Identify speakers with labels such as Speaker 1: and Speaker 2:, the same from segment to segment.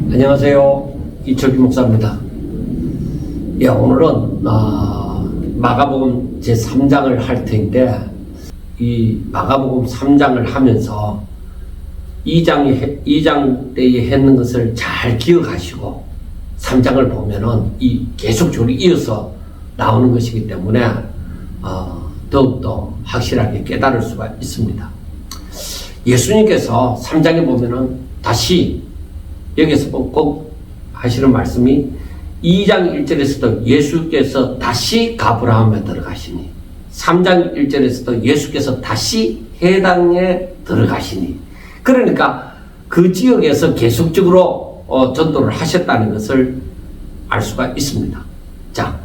Speaker 1: 안녕하세요. 이철규 목사입니다. 예, 오늘은 마가복음 제3장을 할 텐데, 이 마가복음 3장을 하면서 2장 때에 했는 것을 잘 기억하시고 3장을 보면은 계속 이어서 나오는 것이기 때문에 더욱더 확실하게 깨달을 수가 있습니다. 예수님께서 3장에 보면은 다시 여기서 꼭 하시는 말씀이 2장 1절에서도 예수께서 다시 가브라함에 들어가시니, 3장 1절에서도 예수께서 다시 해당에 들어가시니, 그러니까 그 지역에서 계속적으로 전도를 하셨다는 것을 알 수가 있습니다. 자,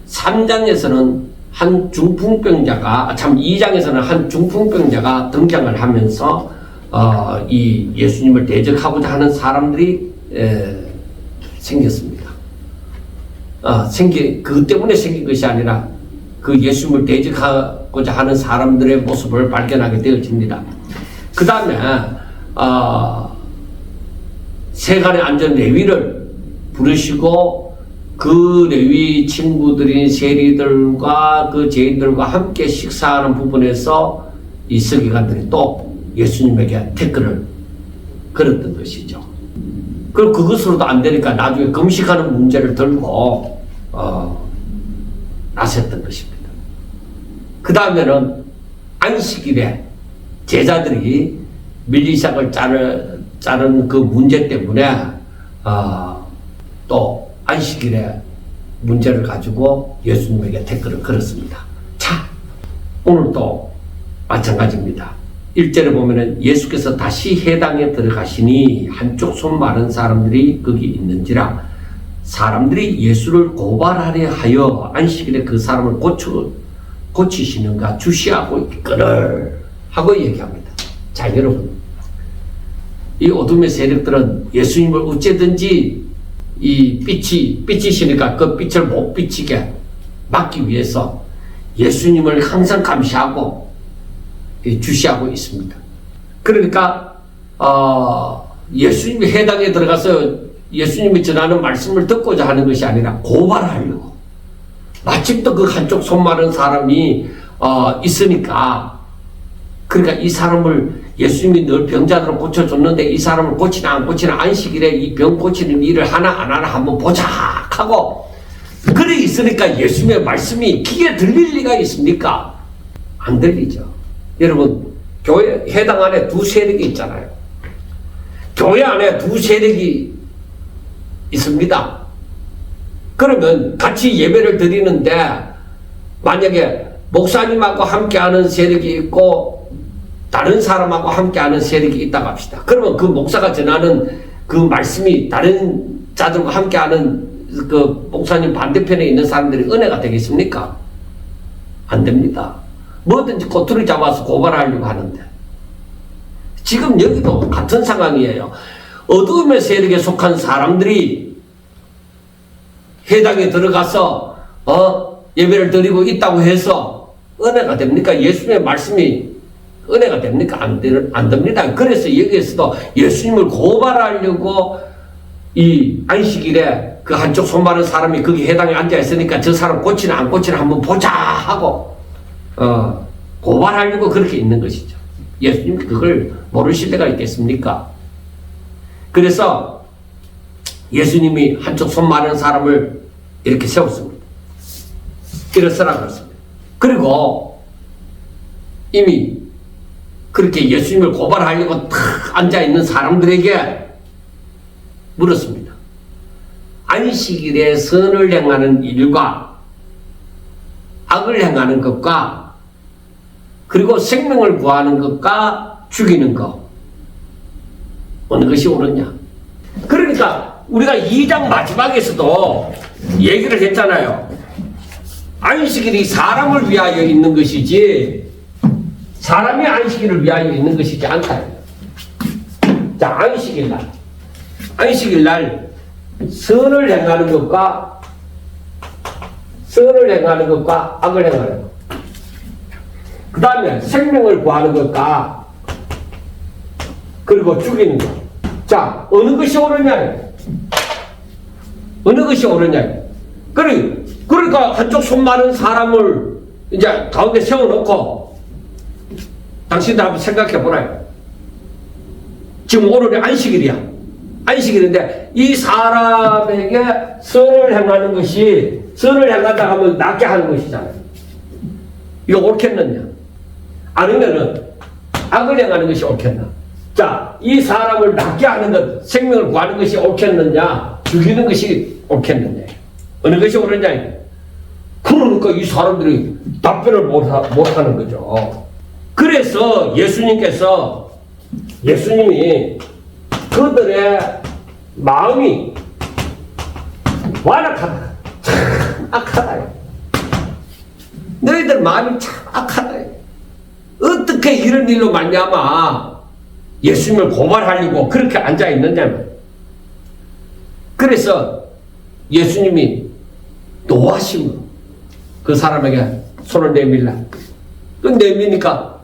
Speaker 1: 3장에서는 한 중풍병자가, 2장에서는 한 중풍병자가 등장을 하면서 이 예수님을 대적하고자 하는 사람들이 생겼습니다. 그것 때문에 생긴 것이 아니라 그 예수님을 대적하고자 하는 사람들의 모습을 발견하게 되어집니다. 그 다음에 세간에 앉은 레위를 부르시고 그 레위 친구들인 세리들과 그 죄인들과 함께 식사하는 부분에서 이 서기관들이 또 예수님에게 태클을 걸었던 것이죠. 그리고 그것으로도 안 되니까 나중에 금식하는 문제를 들고 나섰던 것입니다. 그 다음에는 안식일에 제자들이 밀리삭을 자른 그 문제 때문에 또 안식일에 문제를 가지고 예수님에게 태클을 걸었습니다. 자, 오늘도 마찬가지입니다. 1절에 보면은 예수께서 다시 해당에 들어가시니 한쪽 손 마른 사람들이 거기 있는지라, 사람들이 예수를 고발하려 하여 안식일에 그 사람을 고치시는가 주시하고 있거늘 하고 얘기합니다. 자, 여러분, 이 어둠의 세력들은 예수님을 어째든지 이 빛이시니까 그 빛을 못 비치게 막기 위해서 예수님을 항상 감시하고 주시하고 있습니다. 그러니까 예수님이 해당에 들어가서 예수님이 전하는 말씀을 듣고자 하는 것이 아니라 고발하려고, 마침 또 그 한쪽 손 마른 사람이 있으니까, 그러니까 이 사람을 예수님이 늘 병자들을 고쳐줬는데 이 사람을 고치나 안 고치나, 안식일에 이 병 고치는 일을 하나 안 하나 한번 보자 하고 그래 있으니까 예수님의 말씀이 귀에 들릴 리가 있습니까? 안 들리죠. 여러분, 교회 해당 안에 두 세력이 있잖아요. 교회 안에 두 세력이 있습니다. 그러면 같이 예배를 드리는데 만약에 목사님하고 함께하는 세력이 있고 다른 사람하고 함께하는 세력이 있다고 합시다. 그러면 그 목사가 전하는 그 말씀이 다른 자들과 함께하는 그 목사님 반대편에 있는 사람들이 은혜가 되겠습니까? 안 됩니다. 뭐든지 꼬투리 잡아서 고발하려고 하는데, 지금 여기도 같은 상황이에요. 어두움의 세력에 속한 사람들이 해당에 들어가서 예배를 드리고 있다고 해서 은혜가 됩니까? 예수님의 말씀이 은혜가 됩니까? 안 됩니다. 그래서 여기에서도 예수님을 고발하려고 이 안식일에 그 한쪽 손 마른 사람이 거기 해당에 앉아 있으니까 저 사람 고치나 안 고치나 한번 보자 하고 고발하려고 그렇게 있는 것이죠. 예수님 그걸 모르실 때가 있겠습니까? 그래서 예수님이 한쪽 손 마른 사람을 이렇게 세웠습니다. 일어서라 그랬습니다. 그리고 이미 그렇게 예수님을 고발하려고 탁 앉아있는 사람들에게 물었습니다. 안식일에 선을 행하는 일과 악을 행하는 것과 그리고 생명을 구하는 것과 죽이는 것, 어느 것이 옳으냐? 그러니까 우리가 2장 마지막에서도 얘기를 했잖아요. 안식일이 사람을 위하여 있는 것이지 사람이 안식일을 위하여 있는 것이지 않다. 자, 안식일 날 선을 행하는 것과 악을 행하는 것, 그 다음에 생명을 구하는 것과 그리고 죽이는 것. 자, 어느 것이 옳으냐? 어느 것이 옳으냐. 그러니까 한쪽 손 많은 사람을 이제 가운데 세워놓고 당신들 한번 생각해 보라요. 지금 오늘이 안식일이야. 안식일인데 이 사람에게 선을 행하는 것이, 선을 행하다 하면 낫게 하는 것이잖아요. 이거 옳겠느냐? 아니면은 악을 행하는 것이 옳겠나? 자, 이 사람을 낫게 하는 것, 생명을 구하는 것이 옳겠느냐? 죽이는 것이 옳겠느냐? 어느 것이 옳으냐? 그러니까 이 사람들이 답변을 못하는 거죠. 그래서 예수님이 그들의 마음이 완악하다. 참 악하다. 너희들 마음이 참 악하다. 어떻게 이런 일로 말미암아 예수님을 고발하려고 그렇게 앉아있느냐. 그래서 예수님이 노하심으로 그 사람에게 손을 내밀라. 그 내미니까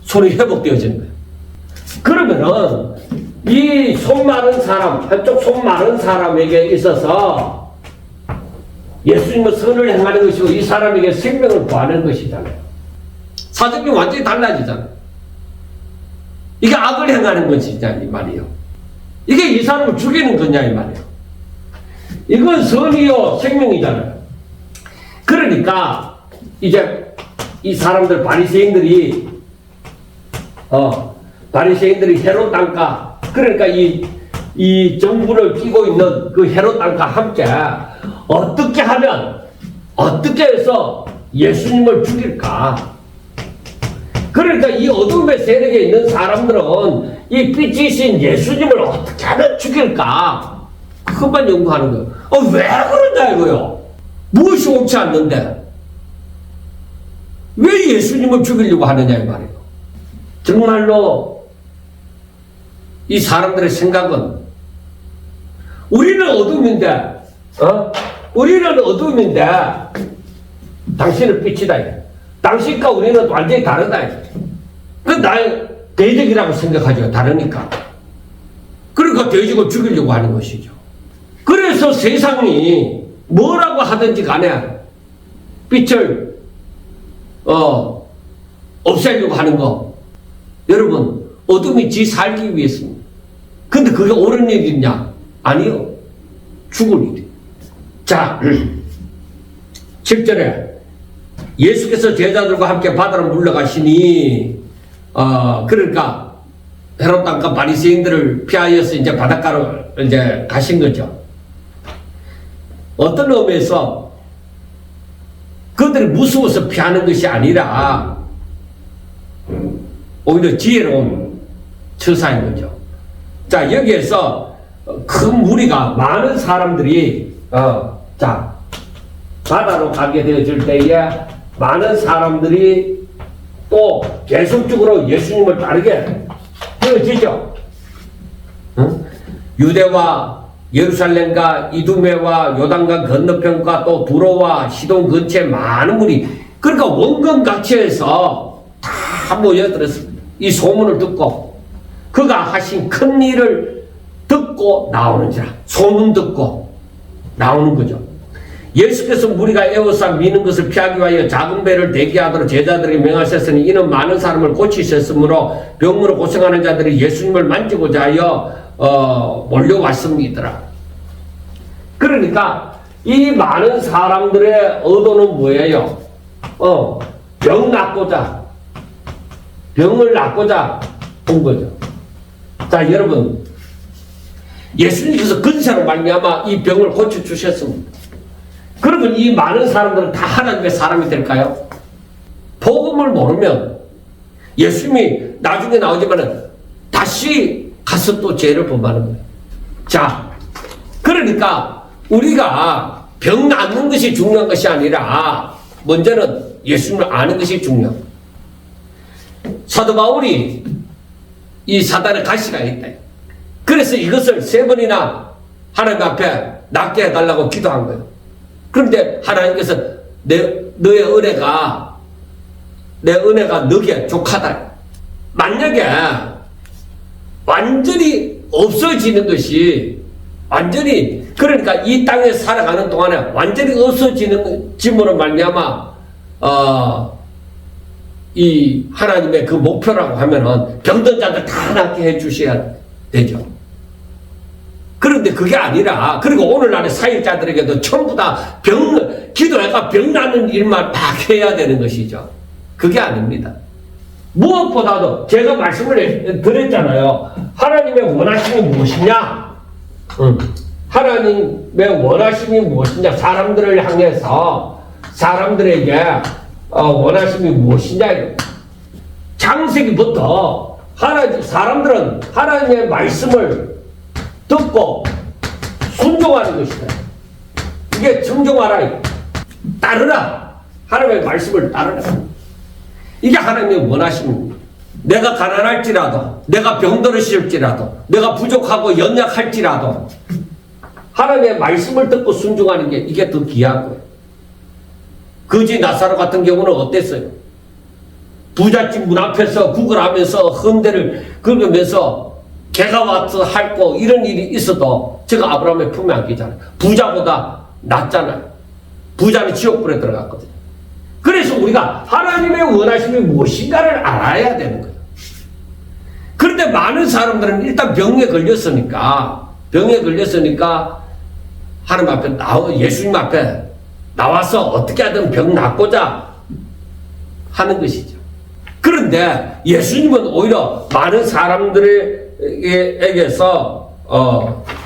Speaker 1: 손이 회복되어지는 거예요. 그러면은 이 손 마른 사람, 한쪽 손 마른 사람에게 있어서 예수님은 선을 행하는 것이고 이 사람에게 생명을 구하는 것이잖아요. 사정이 완전히 달라지잖아요. 이게 악을 행하는 것이냐 이 말이에요. 이게 이 사람을 죽이는 거냐 이 말이에요. 이건 선이요 생명이잖아요. 그러니까 이제 이 사람들 바리새인들이 헤롯 왕과, 그러니까 이 정부를 끼고 있는 그 헤롯 왕과 함께 어떻게 해서 예수님을 죽일까? 그러니까 이 어둠의 세력에 있는 사람들은 이 빛이신 예수님을 어떻게 하면 죽일까? 그것만 연구하는 거예요. 왜 그러냐 이거요? 무엇이 옳지 않는데 왜 예수님을 죽이려고 하느냐 이 말이에요. 정말로 이 사람들의 생각은 우리는 어둠인데 당신은 빛이다. 당신과 우리는 완전히 다르다. 그 나의 대적이라고 생각하죠. 다르니까. 그러니까 대적을 죽이려고 하는 것이죠. 그래서 세상이 뭐라고 하든지 간에 빛을 없애려고 하는 거. 여러분, 어둠이 지 살기 위해서입니다. 근데 그게 옳은 일이냐? 아니요. 죽을 일이에요. 자, 7절에 예수께서 제자들과 함께 바다로 물러가시니 그러니까 헤롯 왕과 바리새인들을 피하여서 이제 바닷가로 이제 가신 거죠. 어떤 의미에서 그들이 무서워서 피하는 것이 아니라 오히려 지혜로운 처사인 거죠. 자, 여기에서 큰 무리가 많은 사람들이 자, 바다로 가게 되어질 때에 많은 사람들이 또 계속적으로 예수님을 따르게 되어지죠. 응? 유대와 예루살렘과 이두메와 요단강 건너편과 또 두로와 시돈 근처에 많은 무리, 그러니까 원근같이 해서 다 모여들었습니다. 이 소문을 듣고 그가 하신 큰 일을 듣고 나오는지라. 소문 듣고 나오는 거죠. 예수께서 무리가 에워싸 미는 것을 피하기 위하여 작은 배를 대기하도록 제자들에게 명하셨으니 이는 많은 사람을 고치셨으므로 병으로 고생하는 자들이 예수님을 만지고자 하여 몰려왔습니다. 그러니까 이 많은 사람들의 의도는 뭐예요? 병을 낫고자 온 거죠. 자, 여러분, 예수님께서 근세로 말미암아 이 병을 고쳐주셨습니다. 그러면 이 많은 사람들은 다 하나님의 사람이 될까요? 복음을 모르면 예수님이 나중에 나오지만은 다시 가서 또 죄를 범하는 거예요. 자, 그러니까 우리가 병 낫는 것이 중요한 것이 아니라 먼저는 예수님을 아는 것이 중요합니다. 사도 바울이 이 사단의 가시가 있다. 그래서 이것을 3번이나 하나님 앞에 낫게 해달라고 기도한 거예요. 그런데 하나님께서 내 은혜가 너게 족하다. 만약에 완전히 없어지는 것이 완전히 그러니까 이 땅에 살아가는 동안에 완전히 없어지는 짐으로 말미암아 이 하나님의 그 목표라고 하면은 병든 자들 다 낫게 해주셔야 되죠. 그런데 그게 아니라 그리고 오늘날의 사역자들에게도 전부 다 기도해가 병 나는 일만 막 해야 되는 것이죠. 그게 아닙니다. 무엇보다도 제가 말씀을 드렸잖아요. 하나님의 원하심이 무엇이냐? 하나님의 원하심이 무엇이냐? 사람들을 향해서 사람들에게 원하심이 무엇이냐? 창세기부터 사람들은 하나님의 말씀을 듣고 순종하는 것이다. 이게 청종하라. 따르라. 하나님의 말씀을 따르라. 이게 하나님의 원하심입니다. 내가 가난할지라도, 내가 병들으실지라도, 내가 부족하고 연약할지라도 하나님의 말씀을 듣고 순종하는 게 이게 더 귀한 거예요. 거지 나사로 같은 경우는 어땠어요? 부잣집 문 앞에서 구걸하면서 헌대를 긁으면서 개가 와서 핥고 이런 일이 있어도 제가 아브라함의 품에 안기잖아요. 부자보다 낫잖아요. 부자는 지옥불에 들어갔거든요. 그래서 우리가 하나님의 원하심이 무엇인가를 알아야 되는 거예요. 그런데 많은 사람들은 일단 병에 걸렸으니까 하나님 앞에 예수님 앞에 나와서 어떻게 하든 병 낫고자 하는 것이죠. 그런데 예수님은 오히려 많은 사람들에게서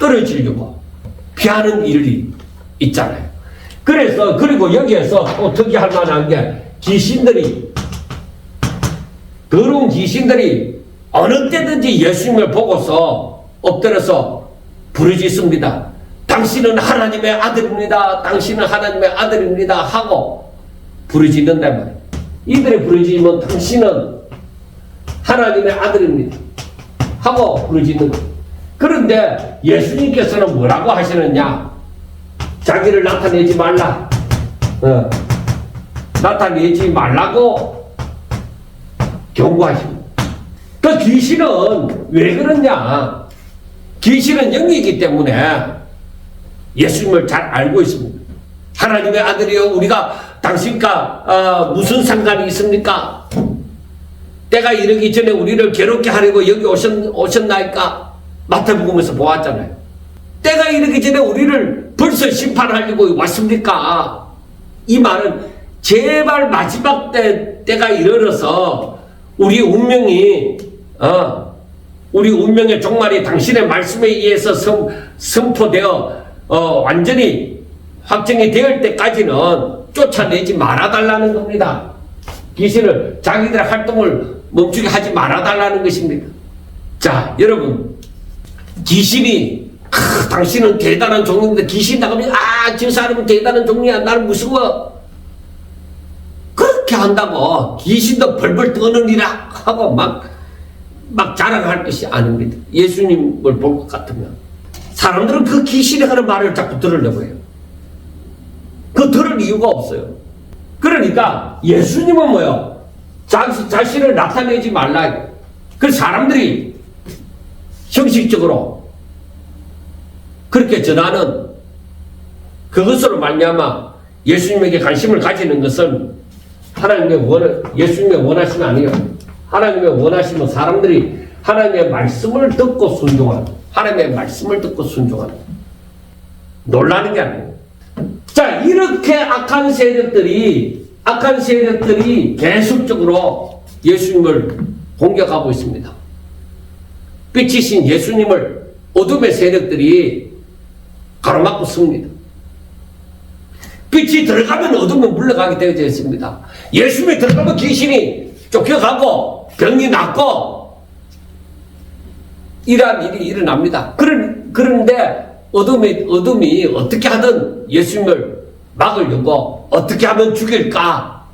Speaker 1: 떨어지려고 피하는 일이 있잖아요. 그래서 그리고 여기에서 또 특이할 만한 게 더러운 귀신들이 어느 때든지 예수님을 보고서 엎드려서 부르짖습니다. 당신은 하나님의 아들입니다. 당신은 하나님의 아들입니다. 하고 부르짖는단 말이에요. 이들이 부르짖으면 당신은 하나님의 아들입니다. 하고 부르짖는 거예요. 그런데 예수님께서는 뭐라고 하시느냐? 자기를 나타내지 말라. 나타내지 말라고 경고하십니다. 그 귀신은 왜 그러냐? 귀신은 영이기 때문에 예수님을 잘 알고 있습니다. 하나님의 아들이여 우리가 당신과 무슨 상관이 있습니까? 때가 이르기 전에 우리를 괴롭게 하려고 여기 오셨나이까? 마태복음에서 보았잖아요. 때가 이르기 전에 우리를 벌써 심판하려고 왔습니까? 이 말은 제발 마지막 때가 이르러서 우리 운명의 종말이 당신의 말씀에 의해서 선포되어 완전히 확정이 될 때까지는 쫓아내지 말아달라는 겁니다. 귀신을 자기들의 활동을 멈추게 하지 말아달라는 것입니다. 자, 여러분, 귀신이 당신은 대단한 종인데 귀신 나가면 저 사람은 대단한 종이야. 나는 무서워. 그렇게 한다고 귀신도 벌벌 떠느니라 하고 막 자랑할 것이 아닙니다. 예수님을 볼 것 같으면 사람들은 그 귀신이 하는 말을 자꾸 들으려고 해요. 그 들을 이유가 없어요. 그러니까 예수님은 뭐요? 자신을 나타내지 말라. 그 사람들이 형식적으로 그렇게 전하는 그것으로 말미암아 예수님에게 관심을 가지는 것은 예수님의 원하심이 아니에요. 하나님의 원하심은 사람들이 하나님의 말씀을 듣고 순종하는, 하나님의 말씀을 듣고 순종하는, 놀라는 게 아니에요. 자, 이렇게 악한 세력들이 계속적으로 예수님을 공격하고 있습니다. 빛이신 예수님을 어둠의 세력들이 가로막고 씁니다. 빛이 들어가면 어둠은 물러가게 되어져 있습니다. 예수님이 들어가면 귀신이 쫓겨가고 병이 낫고 이러한 일이 일어납니다. 그런데 어둠이 어떻게 하든 예수님을 막으려고 어떻게 하면 죽일까,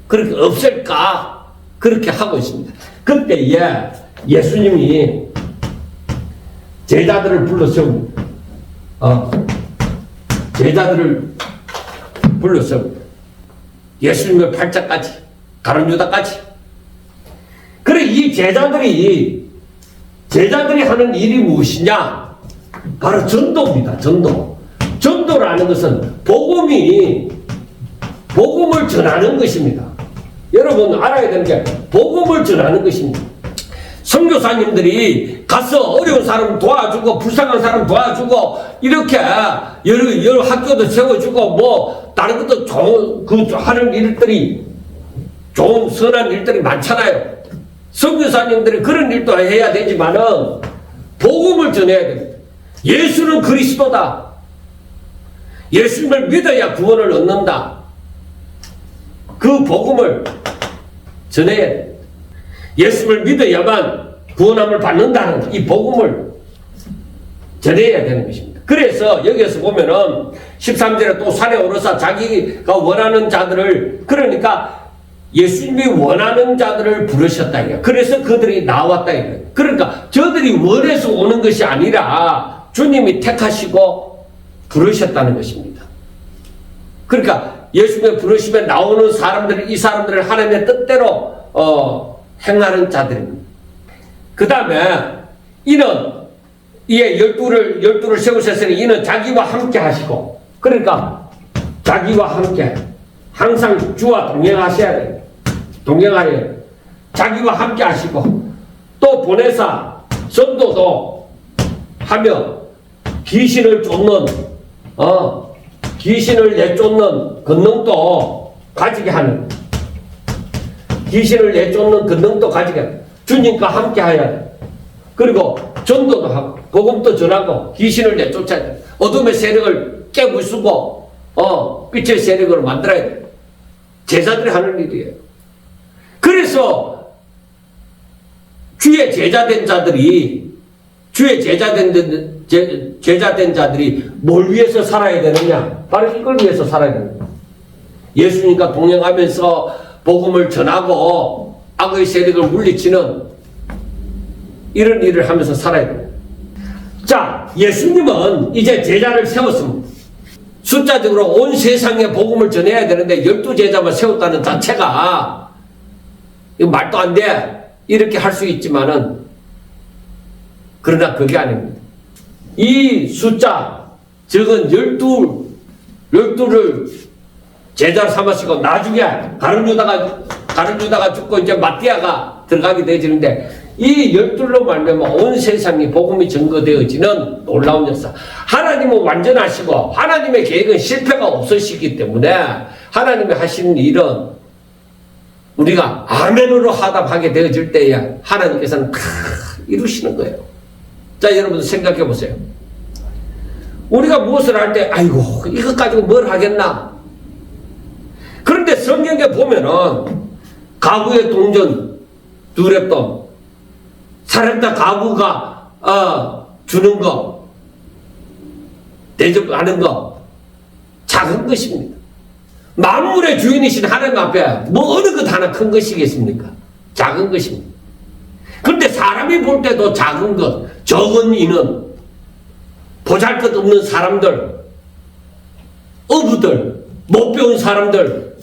Speaker 1: 그렇게 없앨까, 그렇게 하고 있습니다. 그때에 예수님이 제자들을 불러세웁니다. 예수님의 팔자까지, 가룟유다까지. 그래, 이 제자들이 하는 일이 무엇이냐? 바로 전도입니다. 전도. 전도라는 것은 복음을 전하는 것입니다. 여러분 알아야 되는 게 복음을 전하는 것입니다. 선교사님들이 가서 어려운 사람 도와주고 불쌍한 사람 도와주고 이렇게 여러 학교도 세워주고 뭐 다른 것도 좋은 하는 일들이 좋은 선한 일들이 많잖아요. 선교사님들이 그런 일도 해야 되지만은 복음을 전해야 됩니다. 예수는 그리스도다. 예수님을 믿어야 구원을 얻는다. 그 복음을 전해야 돼. 예수를 믿어야만 구원함을 받는다는 이 복음을 전해야 되는 것입니다. 그래서 여기에서 보면은 13절에 또 산에 오르사 자기가 원하는 자들을, 그러니까 예수님이 원하는 자들을 부르셨다. 그래서 그들이 나왔다. 그러니까 저들이 원해서 오는 것이 아니라 주님이 택하시고 부르셨다는 것입니다. 그러니까 예수님의 부르심에 나오는 사람들이 이 사람들을 하나님의 뜻대로 행하는 자들입니다. 그 다음에 이는 이에 열두를 세우셨으니 이는 자기와 함께 하시고, 그러니까 자기와 함께 항상 주와 동행하셔야 돼요. 동행하여야 돼요. 자기와 함께 하시고 또 보내사 전도도 하며 귀신을 쫓는 귀신을 내쫓는 권능도 가지게 하는, 귀신을 내쫓는 권능도 가지게 하는, 주님과 함께 해야 돼. 그리고 전도도 하고 복음도 전하고 귀신을 내쫓아야 돼. 어둠의 세력을 깨부수고 빛의 세력으로 만들어야 돼. 제자들이 하는 일이에요. 그래서 주의 제자된 자들이 뭘 위해서 살아야 되느냐? 바로 이걸 위해서 살아야 됩니다. 예수님과 동행하면서 복음을 전하고 악의 세력을 물리치는 이런 일을 하면서 살아야 됩니다. 자, 예수님은 이제 제자를 세웠습니다. 숫자적으로 온 세상에 복음을 전해야 되는데 12제자만 세웠다는 자체가 이거 말도 안 돼. 이렇게 할 수 있지만은 그러나 그게 아닙니다. 이 숫자, 즉은 12를 제자로 삼으시고 나중에 다른 유다가 죽고 이제 마띠아가 들어가게 되어지는데 이 12로 말미암아 온 세상이 복음이 증거되어지는 놀라운 역사. 하나님은 완전하시고 하나님의 계획은 실패가 없으시기 때문에 하나님이 하시는 일은 우리가 아멘으로 하답하게 되어질 때에 하나님께서는 다 이루시는 거예요. 자, 여러분 생각해 보세요. 우리가 무엇을 할 때 아이고 이것 가지고 뭘 하겠나? 그런데 성경에 보면은 가구의 동전 두렙돈, 사렙다 가구가 주는 거, 대접하는 거 작은 것입니다. 만물의 주인이신 하나님 앞에 뭐 어느 것 하나 큰 것이겠습니까? 작은 것입니다. 그런데 사람이 볼 때도 작은 것, 적은 이는, 보잘것없는 사람들, 어부들, 못 배운 사람들,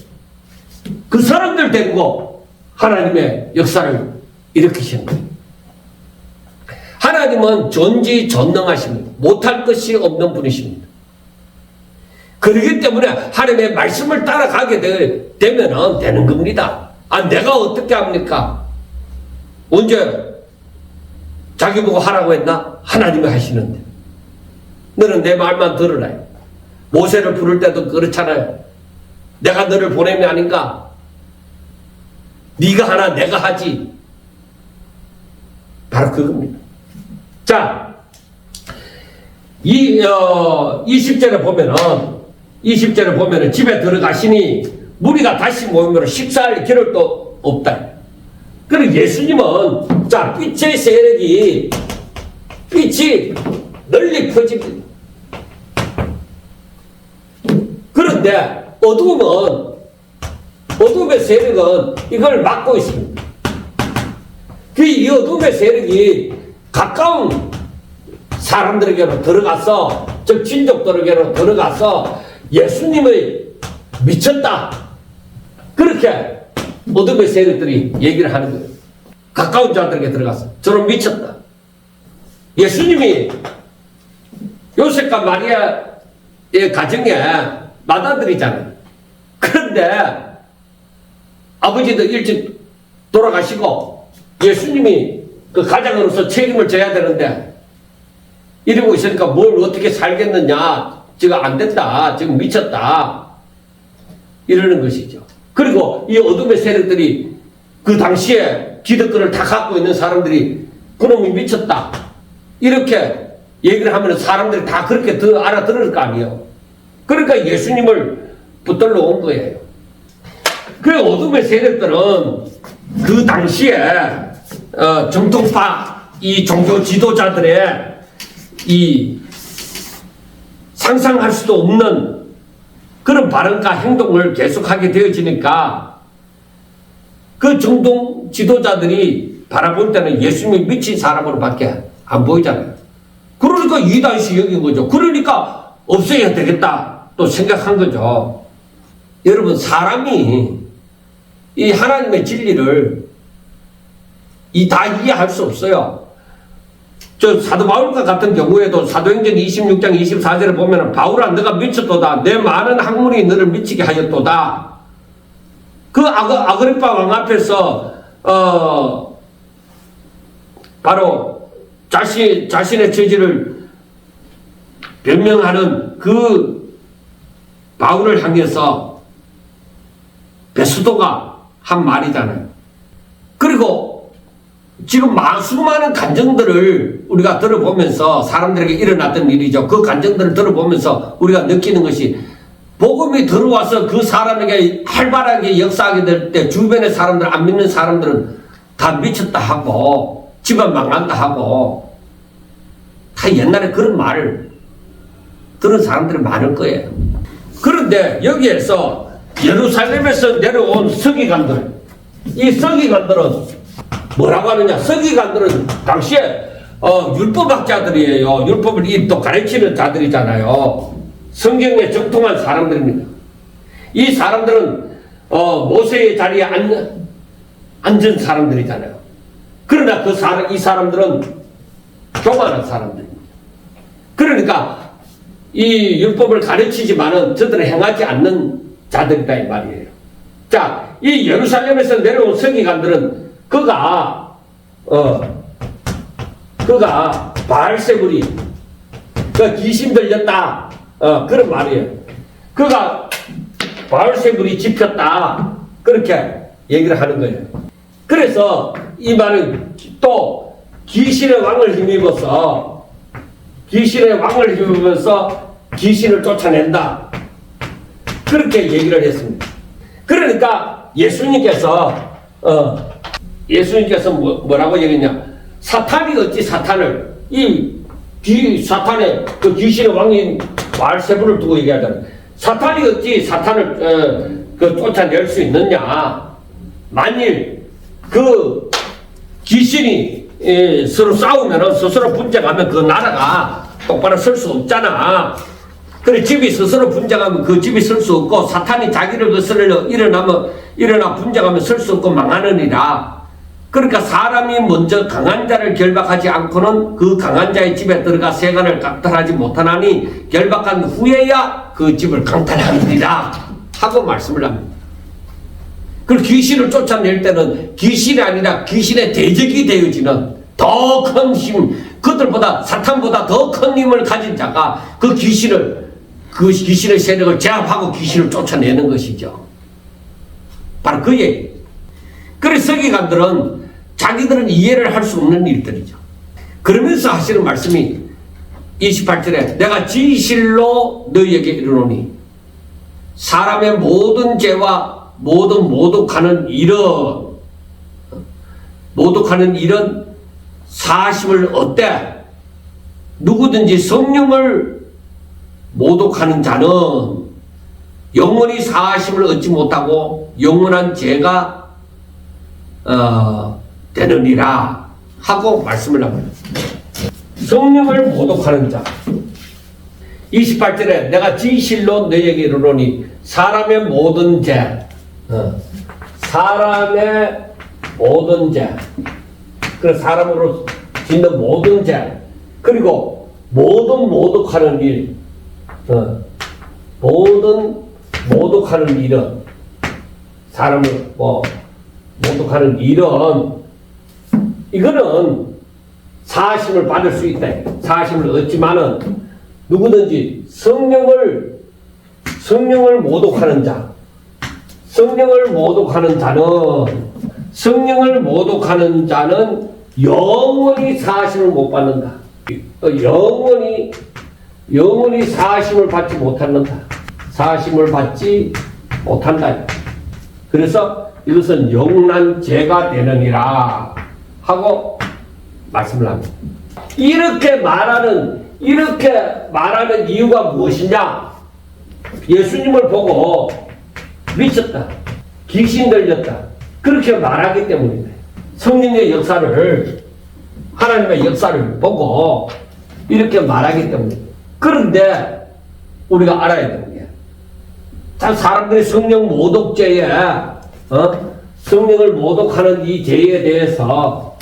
Speaker 1: 그 사람들 데리고 하나님의 역사를 일으키시는 거예요. 하나님은 전지전능하십니다. 못할 것이 없는 분이십니다. 그렇기 때문에 하나님의 말씀을 따라가게 되면 되는 겁니다. 내가 어떻게 합니까? 언제 자기 보고 하라고 했나? 하나님이 하시는데. 너는 내 말만 들으라. 모세를 부를 때도 그렇잖아요. 내가 너를 보냄이 아닌가? 네가 하나 내가 하지. 바로 그겁니다. 자, 20절에 보면은 집에 들어가시니 무리가 다시 모이므로 식사할 겨를도 없다. 그리고 예수님은 자, 빛의 세력이 빛이 널리 퍼집니다. 그런데 어둠의 세력은 이걸 막고 있습니다. 이 어둠의 세력이 가까운 사람들에게로 들어가서, 즉 친족들에게로 들어가서 예수님의 미쳤다, 그렇게 어둠의 세력들이 얘기를 하는 거예요. 가까운 자들에게 들어가서 저는 미쳤다. 예수님이 요셉과 마리아의 가정에 맏아들이잖아요. 그런데 아버지도 일찍 돌아가시고 예수님이 그 가장으로서 책임을 져야 되는데 이러고 있으니까 뭘 어떻게 살겠느냐, 지금 안 된다, 지금 미쳤다, 이러는 것이죠. 그리고 이 어둠의 세력들이 그 당시에 기득권을 다 갖고 있는 사람들이 그놈이 미쳤다 이렇게 얘기를 하면 사람들이 다 그렇게 알아들을 거 아니에요. 그러니까 예수님을 붙들러 온 거예요. 그 어둠의 세력들은 그 당시에 정통파 이 종교 지도자들의 이 상상할 수도 없는 그런 발언과 행동을 계속하게 되어지니까 그 정통 지도자들이 바라볼 때는 예수님이 미친 사람으로 밖에 안 보이잖아요. 그러니까 이단시 여긴 거죠. 그러니까 없애야 되겠다 또 생각한 거죠. 여러분, 사람이 이 하나님의 진리를 다 이해할 수 없어요. 저 사도 바울과 같은 경우에도 사도행전 26장 24절에 보면 바울아 너가 미쳤도다. 내 많은 학문이 너를 미치게 하였도다. 그 아그리파 왕 앞에서 바로 자신의 처지를 변명하는 그 바울을 향해서 베스도가 한 말이잖아요. 그리고 지금 수많은 간증들을 우리가 들어보면서 사람들에게 일어났던 일이죠. 그 간증들을 들어보면서 우리가 느끼는 것이 복음이 들어와서 그 사람에게 활발하게 역사하게 될 때 주변의 사람들, 안 믿는 사람들은 다 미쳤다 하고 집안 망한다 하고 다 옛날에 그런 말을 들은 사람들이 많을 거예요. 그런데 여기에서 예루살렘에서 내려온 서기관들, 이 서기관들은 뭐라고 하느냐? 서기관들은 당시에 율법학자들이에요. 율법을 또 가르치는 자들이잖아요. 성경에 정통한 사람들입니다. 이 사람들은 모세의 자리에 앉은 사람들이잖아요. 그러나 이 사람들은 교만한 사람들입니다. 그러니까 이 율법을 가르치지만은 저들은 행하지 않는 자들이다 이 말이에요. 자, 이 예루살렘에서 내려온 서기관들은 그가 바알세불이 귀신 들렸다 그런 말이에요. 그가 바알세불이 집혔다 그렇게 얘기를 하는 거예요. 그래서 이 말은 또 귀신의 왕을 힘입어서 귀신을 쫓아낸다 그렇게 얘기를 했습니다. 그러니까 예수님께서 뭐라고 얘기했냐? 사탄이 어찌 사탄을 사탄의 그 귀신의 왕인 바알세불을 두고 얘기하잖아요. 사탄이 어찌 사탄을 쫓아낼 수 있느냐? 만일 그 귀신이 서로 싸우면 스스로 분쟁하면 그 나라가 똑바로 설 수 없잖아. 그래 집이 스스로 분쟁하면 그 집이 설 수 없고 사탄이 자기를 일어나 분쟁하면 설 수 없고 망하느니라. 그러니까 사람이 먼저 강한 자를 결박하지 않고는 그 강한 자의 집에 들어가 세간을 강탈하지 못하나니 결박한 후에야 그 집을 강탈하느니라 하고 말씀을 합니다. 그리고 귀신을 쫓아낼 때는 귀신이 아니라 귀신의 대적이 되어지는 더 큰 힘, 그들보다 사탄보다 더 큰 힘을 가진 자가 그 귀신의 세력을 제압하고 귀신을 쫓아내는 것이죠. 바로 그 얘기. 그래서 서기관들은 자기들은 이해를 할 수 없는 일들이죠. 그러면서 하시는 말씀이 28절에 내가 진실로 너희에게 이르노니 사람의 모든 죄와 모든 모독하는 이런 사심을 얻되 누구든지 성령을 모독하는 자는 영원히 사심을 얻지 못하고 영원한 죄가 되느니라 하고 말씀을 합니다. 성령을 모독하는 자 28절에 내가 진실로 너희에게 이르노니 사람의 모든 죄 그 사람으로 짓는 모든 죄 그리고 모든 모독하는 일, 모든 모독하는 일은, 사람을 모독하는 일은, 이거는 사심을 받을 수 있다. 사심을 얻지만은 누구든지 성령을 모독하는 자, 성령을 모독하는 자는 영원히 사심을 못 받는다. 영원히 사심을 받지 못한다. 그래서 이것은 영원한 죄가 되느니라 하고 말씀을 합니다. 이렇게 말하는 이유가 무엇이냐? 예수님을 보고 미쳤다, 귀신 들렸다, 그렇게 말하기 때문이다. 성령의 역사를, 하나님의 역사를 보고 이렇게 말하기 때문이다. 그런데 우리가 알아야 되는 게, 참 사람들이 성령 모독죄에, 성령을 모독하는 이 죄에 대해서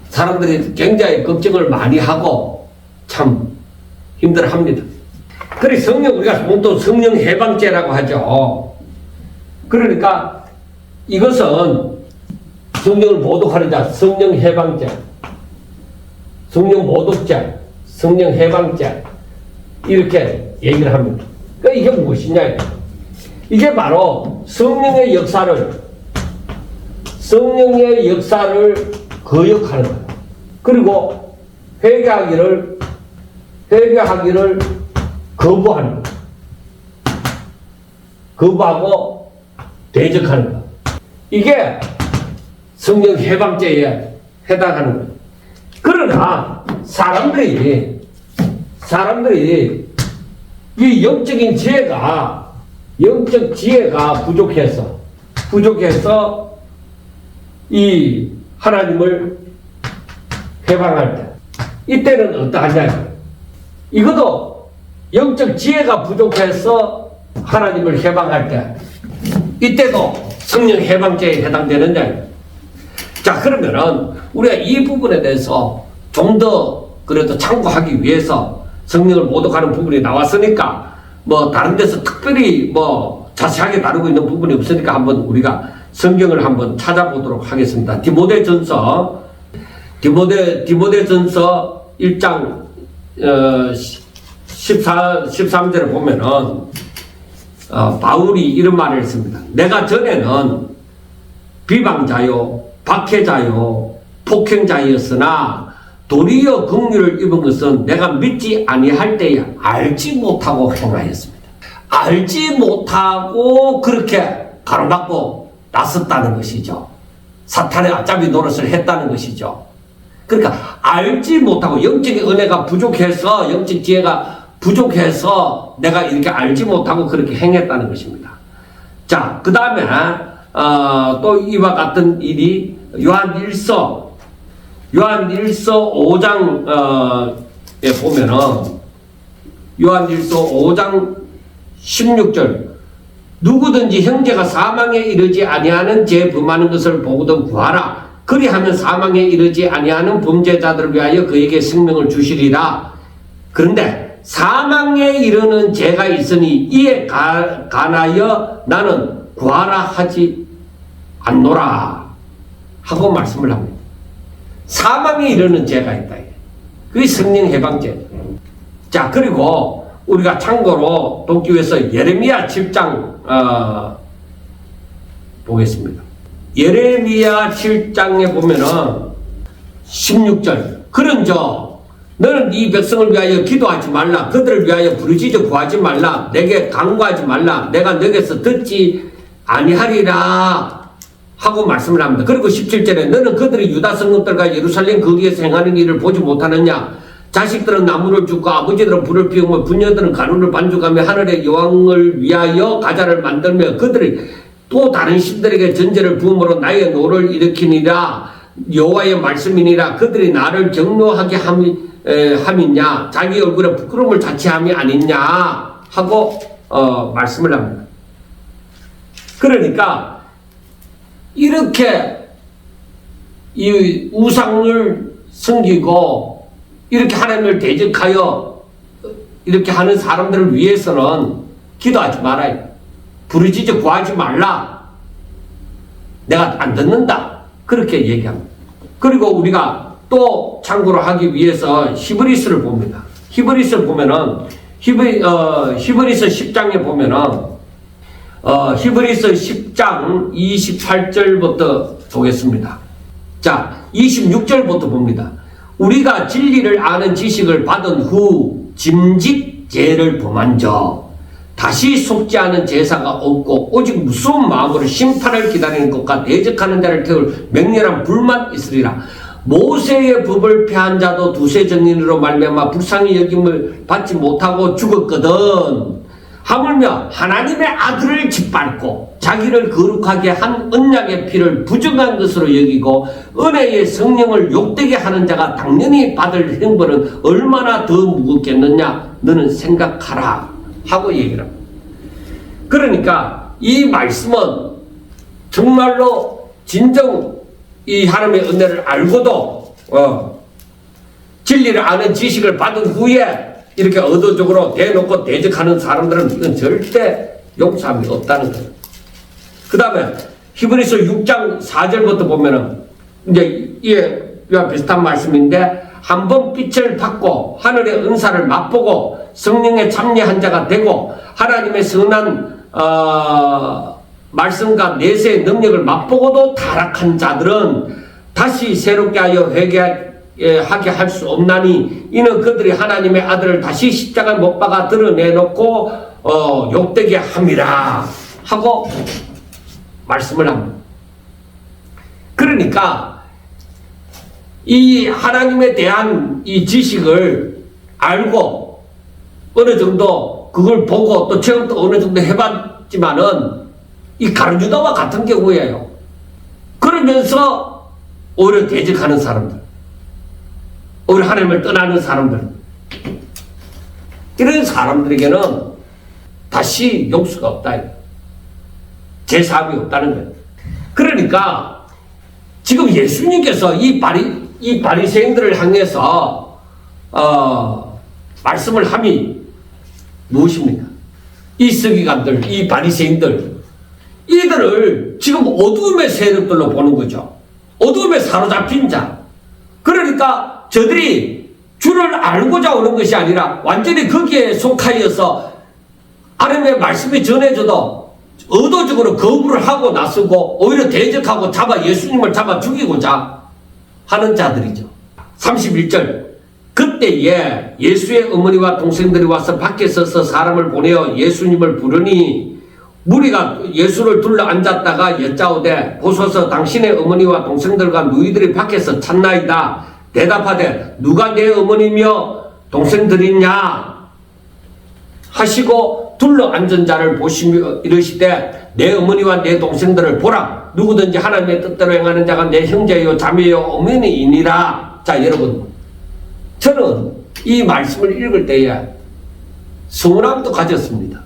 Speaker 1: 사람들이 굉장히 걱정을 많이 하고 참 힘들어합니다. 그래서 우리가 또 성령 해방죄라고 하죠. 그러니까 이것은 성령을 모독하는 자, 성령 해방죄, 성령 모독죄, 성령 해방죄, 이렇게 얘기를 합니다. 그러니까 이게 무엇이냐? 이게 바로 성령의 역사를 거역하는 거예요. 그리고 회개하기를 거부하는 거예요. 거부하고 대적하는 거예요. 이게 성령 해방죄에 해당하는 거예요. 그러나 사람들이 이 영적인 지혜가 부족해서 이 하나님을 해방할 때, 이때는 어떠하냐? 이것도 영적 지혜가 부족해서 하나님을 해방할 때, 이때도 성령 해방죄에 해당되는데, 자, 그러면은 우리가 이 부분에 대해서 좀 더 그래도 참고하기 위해서 성령을 모독하는 부분이 나왔으니까, 다른 데서 특별히 자세하게 다루고 있는 부분이 없으니까 한번 우리가 성경을 한번 찾아보도록 하겠습니다. 디모데전서 1장 13절에 보면은 바울이 이런 말을 했습니다. 내가 전에는 비방자요, 박해자요, 폭행자였으나 도리어 긍휼을 입은 것은 내가 믿지 아니할 때에 알지 못하고 행하였습니다. 알지 못하고 그렇게 가로막고 나섰다는 것이죠. 사탄의 앞잡이 노릇을 했다는 것이죠. 그러니까 알지 못하고 영적인 은혜가 부족해서, 영적 지혜가 부족해서 내가 이렇게 알지 못하고 그렇게 행했다는 것입니다. 자, 그 다음에 또 이와 같은 일이 요한일서 5장에 보면은, 요한일서 5장 16절, 누구든지 형제가 사망에 이르지 아니하는 죄 범하는 것을 보고도 구하라. 그리하면 사망에 이르지 아니하는 범죄자들을 위하여 그에게 생명을 주시리라. 그런데 사망에 이르는 죄가 있으니 이에 관하여 나는 구하라 하지 않노라 하고 말씀을 합니다. 사망에 이르는 죄가 있다. 그게 성령 해방죄. 자, 그리고 우리가 참고로 돕기 위해서 예레미야 7장 보겠습니다. 예레미야 7장에 보면은 16절, 그런저 너는 이 백성을 위하여 기도하지 말라. 그들을 위하여 부르짖어 구하지 말라. 내게 간구하지 말라. 내가 너에게서 듣지 아니하리라 하고 말씀을 합니다. 그리고 17절에 너는 그들이 유다 성읍들과 예루살렘 거리에서 행하는 일을 보지 못하느냐? 자식들은 나무를 줍고 아버지들은 불을 피우며 부녀들은 가루를 반죽하며 하늘의 여왕을 위하여 가자를 만들며 그들이 또 다른 신들에게 전제를 부음으로 나의 노를 일으키니라. 여호와의 말씀이니라. 그들이 나를 경노하게 함이냐? 자기 얼굴에 부끄러움을 자체함이 아니냐? 하고 말씀을 합니다. 그러니까 이렇게 이 우상을 섬기고 이렇게 하나님을 대적하여 이렇게 하는 사람들을 위해서는 기도하지 말아요. 부르짖어 구하지 말라. 내가 안 듣는다. 그렇게 얘기합니다. 그리고 우리가 또 참고로 하기 위해서 히브리서를 봅니다. 히브리서를 보면은 히브리서 10장에 보면은 히브리서 10장 28절부터 보겠습니다. 자, 26절부터 봅니다. 우리가 진리를 아는 지식을 받은 후 짐짓 죄를 범한 자 다시 속지 않은 제사가 없고 오직 무서운 마음으로 심판을 기다리는 것과 대적하는 자를 태울 맹렬한 불만 있으리라. 모세의 법을 폐한 자도 두세 증인으로 말미암아 불쌍히 여김을 받지 못하고 죽었거든. 하물며 하나님의 아들을 짓밟고 자기를 거룩하게 한 언약의 피를 부정한 것으로 여기고 은혜의 성령을 욕되게 하는 자가 당연히 받을 형벌은 얼마나 더 무겁겠느냐 너는 생각하라 하고 얘기를 합니다. 그러니까 이 말씀은 정말로 진정 이 하나님의 은혜를 알고도 진리를 아는 지식을 받은 후에 이렇게 의도적으로 대놓고 대적하는 사람들은 이건 절대 용서함이 없다는 거예요. 그 다음에 히브리서 6장 4절부터 보면은 이제 이와 비슷한 말씀인데 한번 빛을 받고 하늘의 은사를 맛보고 성령에 참여한 자가 되고 하나님의 선한 말씀과 내세의 능력을 맛보고도 타락한 자들은 다시 새롭게 하여 회개하게 할 수 없나니 이는 그들이 하나님의 아들을 다시 십자가에 못 박아 드러내놓고 욕되게 함이라 하고 말씀을 합니다. 그러니까 이 하나님에 대한 이 지식을 알고 어느 정도 그걸 보고 또 체험도 어느 정도 해봤지만은 이 가룟유다와 같은 경우예요. 그러면서 오히려 대적하는 사람들, 오히려 하나님을 떠나는 사람들, 이런 사람들에게는 다시 용서가 없다. 제사함이 없다는 거예요. 그러니까 지금 예수님께서 이 바리새인들을 향해서 말씀을 함이 무엇입니까? 이 서기관들, 이 바리새인들, 이들을 지금 어두움의 세력들로 보는 거죠. 어두움에 사로잡힌 자. 그러니까 저들이 주를 알고자 오는 것이 아니라 완전히 거기에 속하여서 하나님의 말씀이 전해져도 의도적으로 거부를 하고 나서고 오히려 대적하고 예수님을 잡아 죽이고자 하는 자들이죠. 31절. 그때에 예수의 어머니와 동생들이 와서 밖에 서서 사람을 보내어 예수님을 부르니 무리가 예수를 둘러 앉았다가 여짜오되 보소서 당신의 어머니와 동생들과 누이들이 밖에서 찾나이다. 대답하되 누가 내 어머니며 동생들이냐 하시고 둘러 앉은 자를 보시며 이르시되 내 어머니와 내 동생들을 보라. 누구든지 하나님의 뜻대로 행하는 자가 내 형제요 자매요 어머니이니라. 자, 여러분, 저는 이 말씀을 읽을 때에 서운함도 가졌습니다.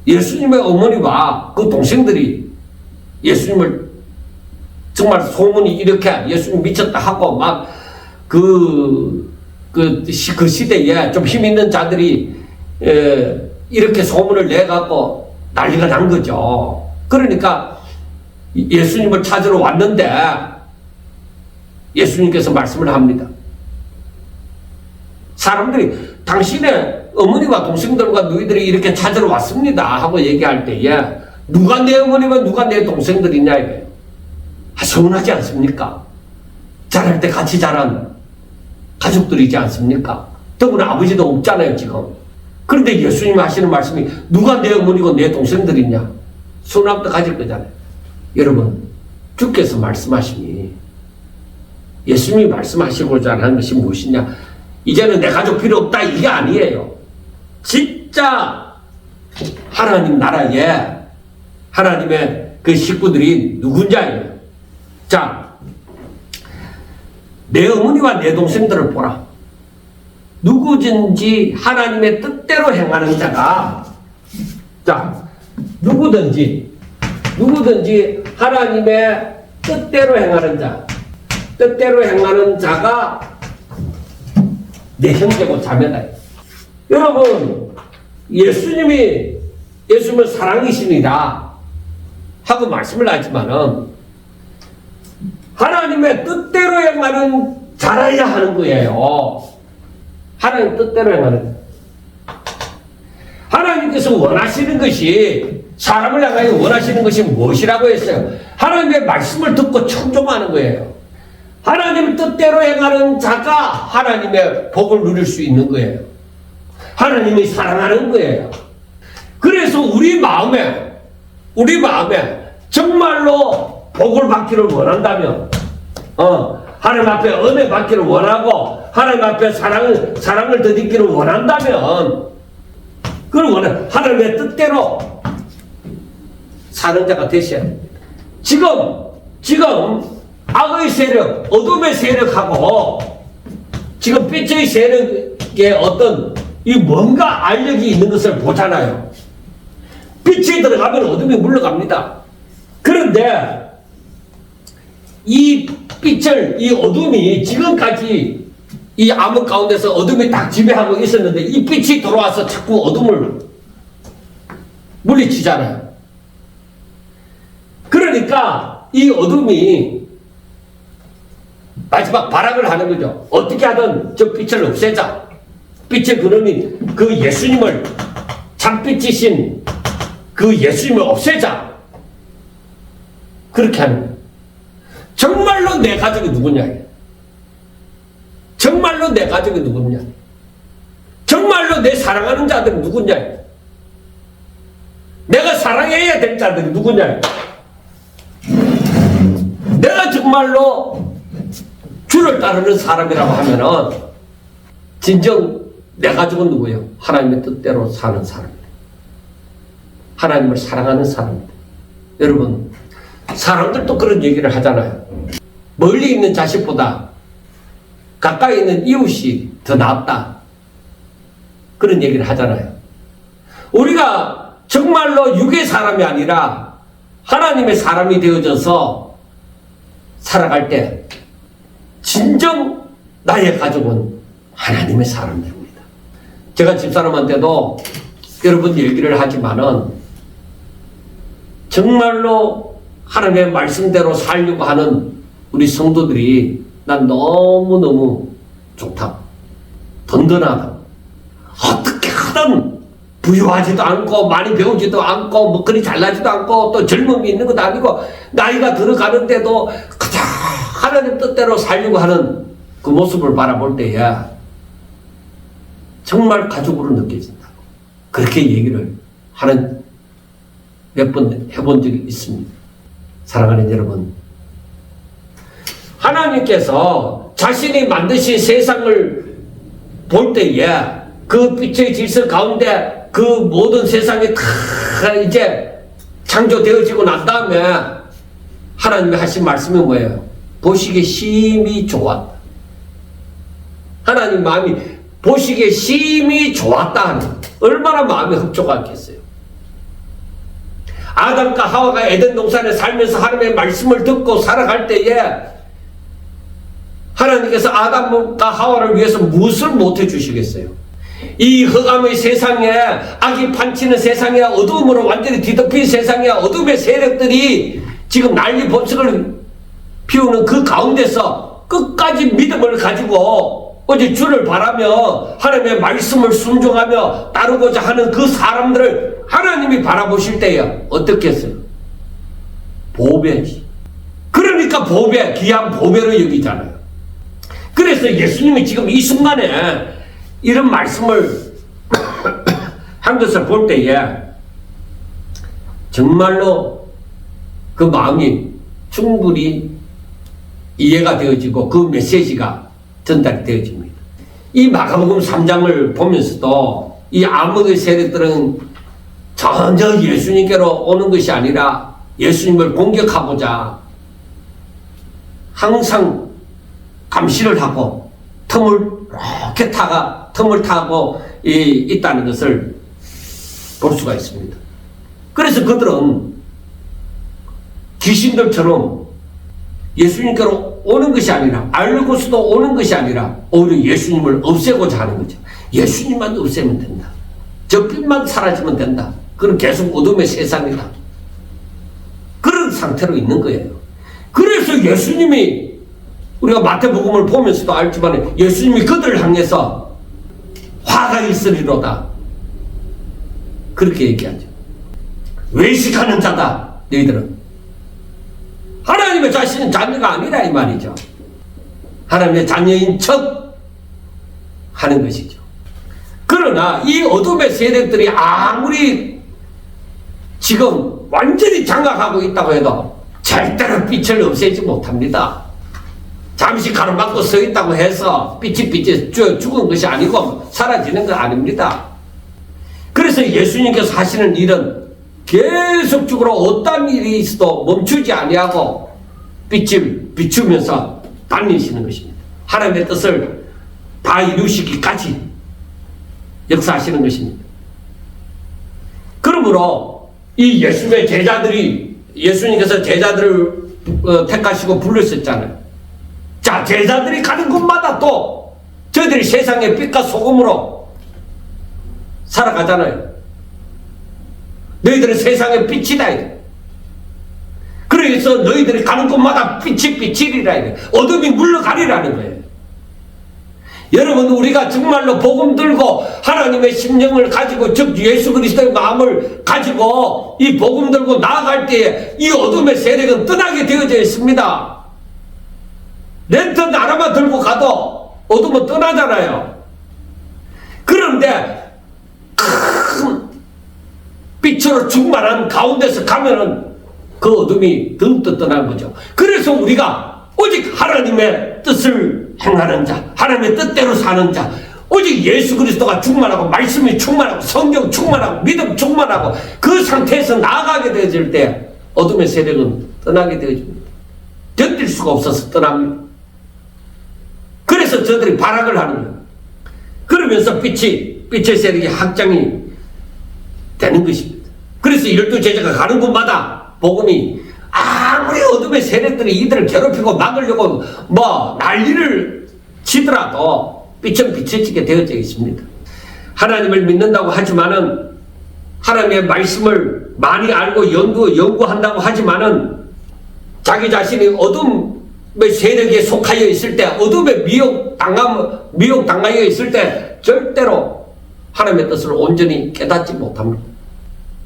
Speaker 1: 예수님의 어머니와 그 동생들이 예수님을 정말 소문이 이렇게 예수님 미쳤다 하고 막 그 시대에 좀 힘 있는 자들이 이렇게 소문을 내갖고 난리가 난 거죠. 그러니까 예수님을 찾으러 왔는데 예수님께서 말씀을 합니다. 사람들이 당신의 어머니와 동생들과 너희들이 이렇게 찾으러 왔습니다 하고 얘기할 때에 누가 내 어머니와 누가 내 동생들이냐 이거예요. 서운하지 않습니까? 자랄 때 같이 자란 가족들이지 않습니까? 더구나 아버지도 없잖아요 지금. 그런데 예수님이 하시는 말씀이 누가 내 어머니고 내 동생들이냐, 서운함도 가질 거잖아요. 여러분, 주께서 말씀하시니 예수님이 말씀하시고자 하는 것이 무엇이냐, 이제는 내 가족 필요 없다 이게 아니에요. 진짜 하나님 나라에 하나님의 그 식구들이 누군지예요. 자, 내 어머니와 내 동생들을 보라. 누구든지 하나님의 뜻대로 행하는 자가, 자, 누구든지 하나님의 뜻대로 행하는 자, 뜻대로 행하는 자가 내 형제고 자매다. 여러분, 예수님은 사랑이시니라 하고 말씀을 하지만은 하나님의 뜻대로 행하는 자라야 하는 거예요. 하나님 뜻대로 행하는. 하나님께서 원하시는 것이, 사람을 향하여 원하시는 것이 무엇이라고 했어요? 하나님의 말씀을 듣고 청종하는 거예요. 하나님 뜻대로 행하는 자가 하나님의 복을 누릴 수 있는 거예요. 하나님이 사랑하는 거예요. 그래서 우리 마음에 정말로 복을 받기를 원한다면, 하나님 앞에 은혜 받기를 원하고, 하나님 앞에 사랑을 덧입기를 원한다면, 그걸 하나님의 뜻대로 사는 자가 되셔야 됩니다. 지금 악의 세력, 어둠의 세력하고 지금 빛의 세력의 어떤 이 뭔가 알력이 있는 것을 보잖아요. 빛이 들어가면 어둠이 물러갑니다. 그런데 이 빛을, 이 어둠이 지금까지 이 암흑 가운데서 어둠이 딱 지배하고 있었는데 이 빛이 들어와서 자꾸 어둠을 물리치잖아요. 그러니까 이 어둠이 마지막 발악을 하는 거죠. 어떻게 하든 저 빛을 없애자. 빛의 근원인 그 예수님을, 참빛이신 그 예수님을 없애자. 그렇게 하는 거예요. 정말로 내 가족이 누구냐? 정말로 내 가족이 누구냐? 정말로 내 사랑하는 자들이 누구냐? 내가 사랑해야 될 자들이 누구냐? 내가 정말로 주를 따르는 사람이라고 하면은 진정 내 가족은 누구예요? 하나님의 뜻대로 사는 사람입니다. 하나님을 사랑하는 사람입니다. 여러분, 사람들도 그런 얘기를 하잖아요. 멀리 있는 자식보다 가까이 있는 이웃이 더 낫다. 그런 얘기를 하잖아요. 우리가 정말로 육의 사람이 아니라 하나님의 사람이 되어져서 살아갈 때 진정 나의 가족은 하나님의 사람들입니다. 제가 집사람한테도 여러분 얘기를 하지만은 정말로 하나님의 말씀대로 살려고 하는 우리 성도들이 난 너무너무 좋다. 든든하다. 어떻게 하든 부유하지도 않고 많이 배우지도 않고 뭐 그리 잘나지도 않고 또 젊음이 있는 것도 아니고 나이가 들어가는데도 그저 하나님 뜻대로 살려고 하는 그 모습을 바라볼 때에 정말 가족으로 느껴진다. 그렇게 얘기를 하는 몇 번 해본 적이 있습니다. 사랑하는 여러분, 하나님께서 자신이 만드신 세상을 볼 때에 그 빛의 질서 가운데 그 모든 세상이 다 이제 창조되어지고 난 다음에 하나님이 하신 말씀이 뭐예요? 보시기에 심히 좋았다. 하나님 마음이 보시기에 심히 좋았다 하는, 얼마나 마음이 흡족하겠어요. 아담과 하와가 에덴 동산에 살면서 하나님의 말씀을 듣고 살아갈 때에 하나님께서 아담과 하와를 위해서 무엇을 못해 주시겠어요? 이 흑암의 세상에, 악이 판치는 세상에, 어둠으로 완전히 뒤덮인 세상에 어둠의 세력들이 지금 난리 번쩍을 피우는 그 가운데서 끝까지 믿음을 가지고 어제 주를 바라며 하나님의 말씀을 순종하며 따르고자 하는 그 사람들을 하나님이 바라보실 때에 어떻게 했어요? 보배지. 그러니까 보배, 귀한 보배로 여기잖아요. 그래서 예수님이 지금 이 순간에 이런 말씀을 한 것을 볼 때에 정말로 그 마음이 충분히 이해가 되어지고 그 메시지가 전달이 되어집니다. 이 마가복음 3장을 보면서도 이 암흑의 세력들은 전혀 예수님께로 오는 것이 아니라 예수님을 공격하고자 항상 감시를 하고 틈을 타고 있다는 것을 볼 수가 있습니다. 그래서 그들은 귀신들처럼 예수님께로 오는 것이 아니라, 알고서도 오는 것이 아니라 오히려 예수님을 없애고자 하는 거죠. 예수님만 없애면 된다. 저 빛만 사라지면 된다. 그건 계속 어둠의 세상이다. 그런 상태로 있는 거예요. 그래서 예수님이, 우리가 마태복음을 보면서도 알지만 예수님이 그들을 향해서 화가 있으리로다, 그렇게 얘기하죠. 외식하는 자다 너희들은. 하나님의 자신은 자녀가 아니라 이 말이죠. 하나님의 자녀인 척 하는 것이죠. 그러나 이 어둠의 세력들이 아무리 지금 완전히 장악하고 있다고 해도 절대로 빛을 없애지 못합니다. 잠시 가로막고 서 있다고 해서 빛이 죽은 것이 아니고 사라지는 건 아닙니다. 그래서 예수님께서 하시는 일은 계속적으로 어떤 일이 있어도 멈추지 아니하고 빛을 비추면서 다니시는 것입니다. 하나님의 뜻을 다 이루시기까지 역사하시는 것입니다. 그러므로 이 예수님의 제자들이, 예수님께서 제자들을 택하시고 불렀었잖아요. 자, 제자들이 가는 곳마다 또 저희들이 세상의 빛과 소금으로 살아가잖아요. 너희들은 세상의 빛이다. 그래서 너희들이 가는 곳마다 빛이 비치리라. 어둠이 물러가리라는 거예요. 여러분, 우리가 정말로 복음 들고 하나님의 심령을 가지고, 즉 예수 그리스도의 마음을 가지고 이 복음 들고 나아갈 때에 이 어둠의 세력은 떠나게 되어져 있습니다. 랜턴 하나만 들고 가도 어둠은 떠나잖아요. 그런데 큰 빛으로 충만한 가운데서 가면은 그 어둠이 듬뿍 떠난 거죠. 그래서 우리가 오직 하나님의 뜻을 행하는 자, 하나님의 뜻대로 사는 자, 오직 예수 그리스도가 충만하고 말씀이 충만하고 성경 충만하고 믿음 충만하고 그 상태에서 나아가게 되어질 때 어둠의 세력은 떠나게 되어집니다. 견딜 수가 없어서 떠납니다. 그래서 저들이 발악을 하는 거예요. 그러면서 빛의 세력이 확장이 되는 것입니다. 그래서 12제자가 가는 곳마다 복음이, 아무리 어둠의 세력들이 이들을 괴롭히고 막으려고 난리를 치더라도 빛은 비춰지게 되어져 있습니다. 하나님을 믿는다고 하지만은, 하나님의 말씀을 많이 알고 연구한다고 하지만은, 자기 자신이 어둠의 세력에 속하여 있을 때, 어둠에 미혹당하여 있을 때 절대로 하나님의 뜻을 온전히 깨닫지 못합니다.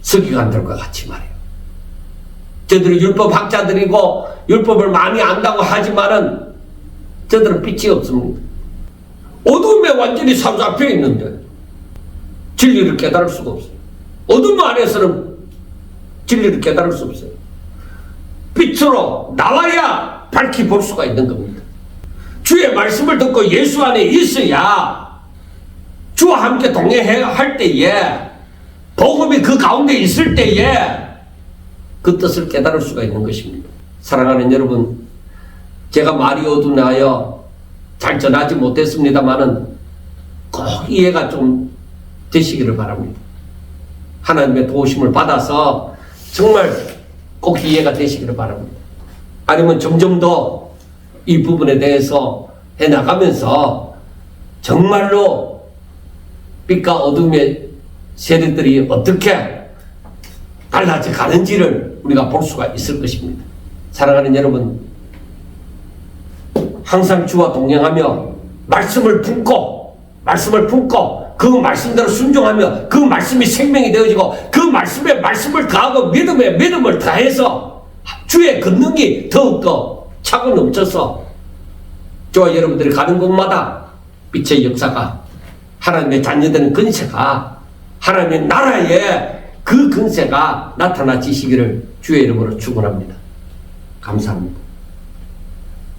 Speaker 1: 서기관들과 같이 말이에요. 저들은 율법학자들이고 율법을 많이 안다고 하지만은 저들은 빛이 없습니다. 어둠에 완전히 사로잡혀 있는데 진리를 깨달을 수가 없어요. 어둠 안에서는 진리를 깨달을 수 없어요. 빛으로 나와야 밝히 볼 수가 있는 겁니다. 주의 말씀을 듣고 예수 안에 있어야 주와 함께 동행할 때에, 복음이 그 가운데 있을 때에 그 뜻을 깨달을 수가 있는 것입니다. 사랑하는 여러분, 제가 말이 어두나여 잘 전하지 못했습니다만은 꼭 이해가 좀 되시기를 바랍니다. 하나님의 도우심을 받아서 정말 꼭 이해가 되시기를 바랍니다. 아니면 점점 더 이 부분에 대해서 해나가면서 정말로 빛과 어둠의 세력들이 어떻게 달라져 가는지를 우리가 볼 수가 있을 것입니다. 사랑하는 여러분, 항상 주와 동행하며 말씀을 품고 그 말씀대로 순종하며 그 말씀이 생명이 되어지고 그 말씀을 더하고 믿음을 더해서 주의 권능이 더욱더 차고 넘쳐서 저와 여러분들이 가는 곳마다 빛의 역사가, 하나님의 자녀되는 근세가, 하나님의 나라의 그 근세가 나타나지시기를 주의 이름으로 축원합니다. 감사합니다.